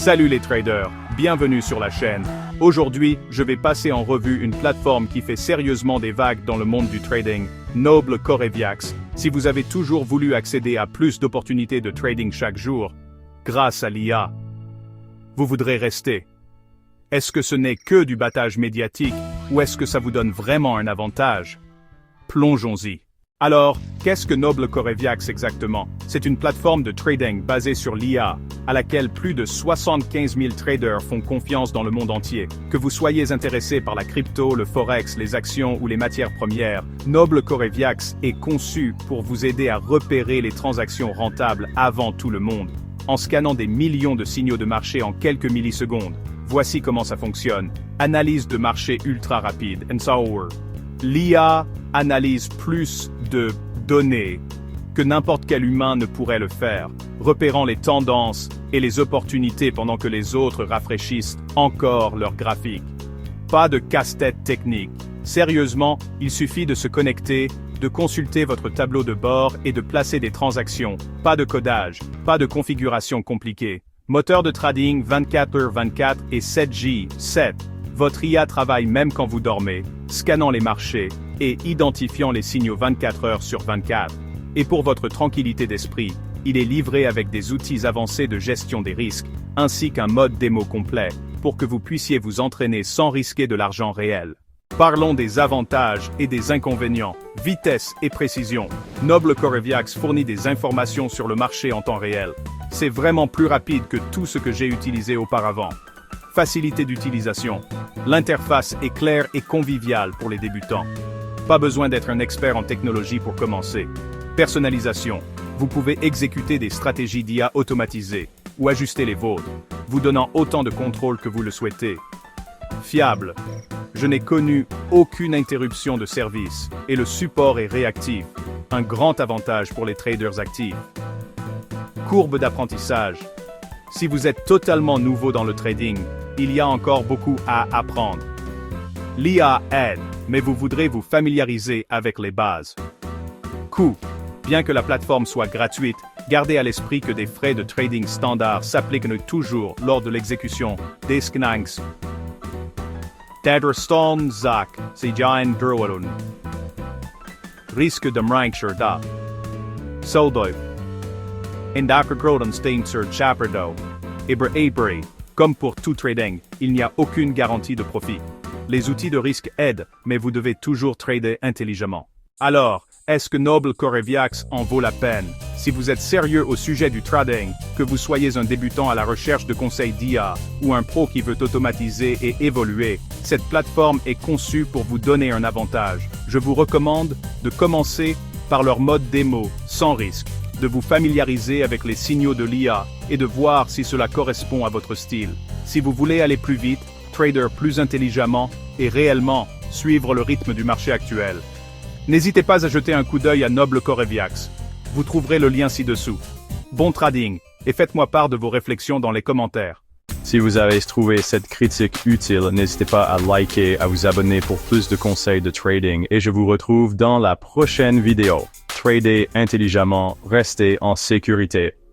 Salut les traders, bienvenue sur la chaîne. Aujourd'hui, je vais passer en revue une plateforme qui fait sérieusement des vagues dans le monde du trading, Noble Coreviax. Si vous avez toujours voulu accéder à plus d'opportunités de trading chaque jour, grâce à l'IA, vous voudrez rester. Est-ce que ce n'est que du battage médiatique, ou est-ce que ça vous donne vraiment un avantage? Plongeons-y. Alors, qu'est-ce que Noble Coreviax exactement? C'est une plateforme de trading basée sur l'IA, à laquelle plus de 75 000 traders font confiance dans le monde entier. Que vous soyez intéressé par la crypto, le forex, les actions ou les matières premières, Noble Coreviax est conçu pour vous aider à repérer les transactions rentables avant tout le monde. En scannant des millions de signaux de marché en quelques millisecondes. Voici comment ça fonctionne. Analyse de marché ultra rapide. L'IA analyse plus de données que n'importe quel humain ne pourrait le faire, repérant les tendances et les opportunités pendant que les autres rafraîchissent encore leurs graphiques. Pas de casse-tête technique. Sérieusement, il suffit de se connecter, de consulter votre tableau de bord et de placer des transactions. Pas de codage, pas de configuration compliquée. Moteur de trading 24h24 et 7G7. Votre IA travaille même quand vous dormez, scannant les marchés et identifiant les signaux 24 heures sur 24. Et pour votre tranquillité d'esprit, il est livré avec des outils avancés de gestion des risques, ainsi qu'un mode démo complet, pour que vous puissiez vous entraîner sans risquer de l'argent réel. Parlons des avantages et des inconvénients. Vitesse et précision. Noble Coreviax fournit des informations sur le marché en temps réel. C'est vraiment plus rapide que tout ce que j'ai utilisé auparavant. Facilité d'utilisation. L'interface est claire et conviviale pour les débutants. Pas besoin d'être un expert en technologie pour commencer. Personnalisation. Vous pouvez exécuter des stratégies d'IA automatisées ou ajuster les vôtres, vous donnant autant de contrôle que vous le souhaitez. Fiable. Je n'ai connu aucune interruption de service et le support est réactif. Un grand avantage pour les traders actifs. Courbe d'apprentissage. Si vous êtes totalement nouveau dans le trading, il y a encore beaucoup à apprendre. L'IA aide, mais vous voudrez vous familiariser avec les bases. Coût. Bien que la plateforme soit gratuite, gardez à l'esprit que des frais de trading standard s'appliquent toujours lors de l'exécution des scannings. Täderstone Zak, Sijain Durwarun. Risque de mrankshire da. Soldoi. Indakroden sur Chaperdo. Ebre. Comme pour tout trading, il n'y a aucune garantie de profit. Les outils de risque aident, mais vous devez toujours trader intelligemment. Alors, est-ce que Noble Coreviax en vaut la peine? Si vous êtes sérieux au sujet du trading, que vous soyez un débutant à la recherche de conseils d'IA ou un pro qui veut automatiser et évoluer, cette plateforme est conçue pour vous donner un avantage. Je vous recommande de commencer par leur mode démo, sans risque, de vous familiariser avec les signaux de l'IA et de voir si cela correspond à votre style. Si vous voulez aller plus vite, trader plus intelligemment et réellement suivre le rythme du marché actuel, n'hésitez pas à jeter un coup d'œil à Noble Coreviax. Vous trouverez le lien ci-dessous. Bon trading, et faites-moi part de vos réflexions dans les commentaires. Si vous avez trouvé cette critique utile, n'hésitez pas à liker, à vous abonner pour plus de conseils de trading et je vous retrouve dans la prochaine vidéo. Tradez intelligemment, restez en sécurité.